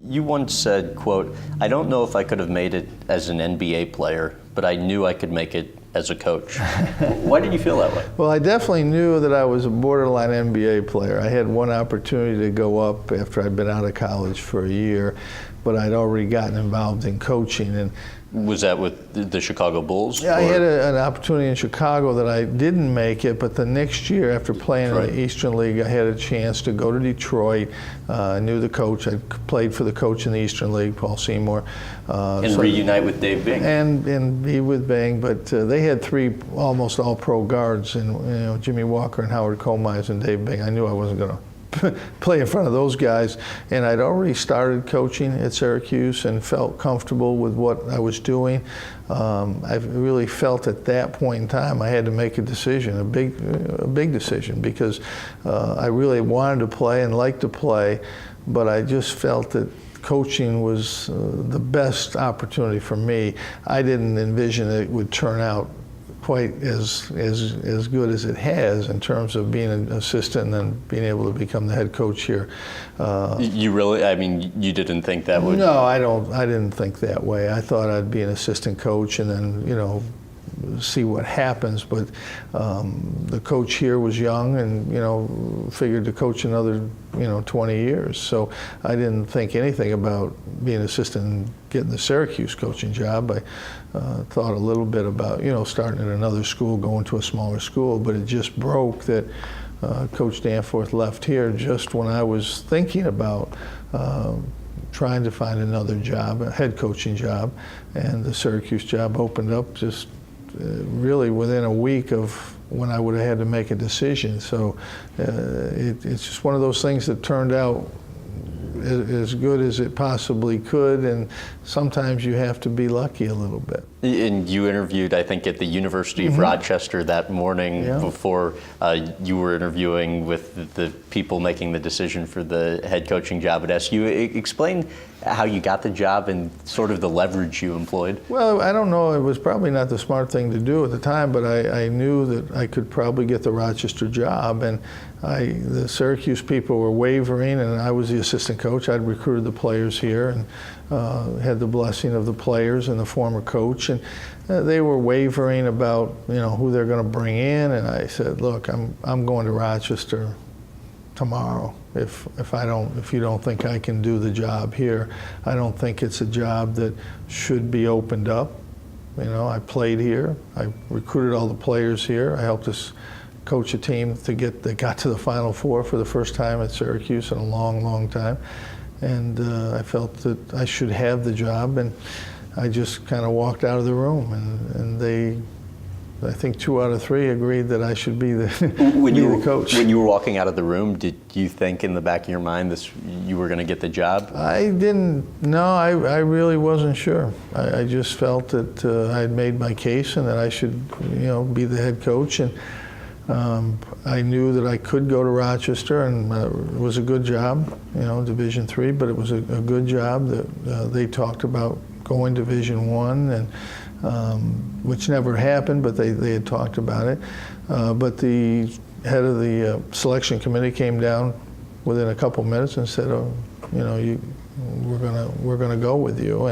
You once said, quote, "I don't know if I could have made it as an NBA player, but I knew I could make it as a coach." Why did you feel that way? Well, I definitely knew that I was a borderline NBA player. I had one opportunity to go up after I'd been out of college for a year, but I'd already gotten involved in coaching. And was that with the Chicago Bulls? Yeah, I had an opportunity in Chicago that I didn't make it, but the next year after playing in the Eastern League, I had a chance to go to Detroit. I knew the coach. I played for the coach in the Eastern League, Paul Seymour. And reunite with Dave Bing. And be with Bing, but they had three almost all-pro guards, and Jimmy Walker and Howard Kohlmeyer and Dave Bing. I knew I wasn't going to play in front of those guys, and I'd already started coaching at Syracuse and felt comfortable with what I was doing. I really felt at that point in time I had to make a decision, a big decision, because I really wanted to play and liked to play, but I just felt that coaching was the best opportunity for me. I didn't envision it would turn out quite as good as it has in terms of being an assistant and then being able to become the head coach here. You really, I mean, you didn't think that would? No, I didn't think that way. I thought I'd be an assistant coach and then, see what happens. But the coach here was young and, figured to coach another, 20 years. So I didn't think anything about being an assistant and getting the Syracuse coaching job. I thought a little bit about, starting at another school, going to a smaller school, but it just broke that Coach Danforth left here just when I was thinking about trying to find another job, a head coaching job, and the Syracuse job opened up just really within a week of when I would have had to make a decision. So it's just one of those things that turned out as good as it possibly could, and sometimes you have to be lucky a little bit. And you interviewed, I think, at the University of Rochester that morning before you were interviewing with the people making the decision for the head coaching job at SU. Explain how you got the job and sort of the leverage you employed. Well, I don't know. It was probably not the smart thing to do at the time, but I knew that I could probably get the Rochester job, and the Syracuse people were wavering, and I was the assistant coach. I'd recruited the players here and had the blessing of the players and the former coach, and they were wavering about who they're going to bring in, and I said, look, I'm going to Rochester tomorrow. If you don't think I can do the job here, I don't think it's a job that should be opened up. I played here. I recruited all the players here. I helped us coach a team that got to the Final Four for the first time at Syracuse in a long, long time. And I felt that I should have the job, and I just kind of walked out of the room, and they, I think 2 out of 3 agreed that I should be the, the coach. When you were walking out of the room, did you think in the back of your mind you were going to get the job? I didn't. No, I really wasn't sure. I just felt that I had made my case and that I should, be the head coach. And I knew that I could go to Rochester, and it was a good job, Division III, but it was a good job. That they talked about going Division I, and which never happened, but they had talked about it. But the head of the selection committee came down within a couple minutes and said, "Oh, we're gonna go with you."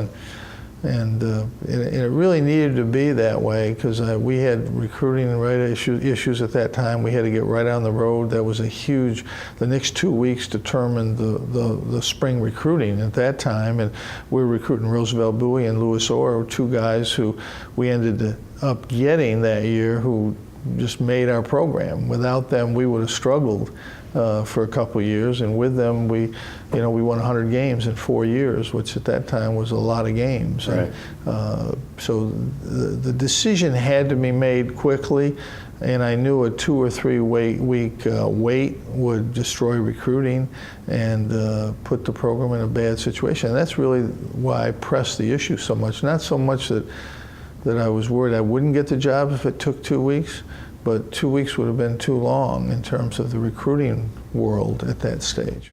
And it really needed to be that way, because we had recruiting and issues at that time. We had to get right on the road. That was the next 2 weeks determined the spring recruiting at that time. And we were recruiting Roosevelt Bowie and Louis Orr, 2 guys who we ended up getting that year, who just made our program. Without them, we would have struggled for a couple of years, and with them, we won 100 games in 4 years, which at that time was a lot of games. Right. And, so the decision had to be made quickly, and I knew a 2 or 3 week wait would destroy recruiting and put the program in a bad situation. And that's really why I pressed the issue so much. Not so much that I was worried I wouldn't get the job if it took 2 weeks, but 2 weeks would have been too long in terms of the recruiting world at that stage.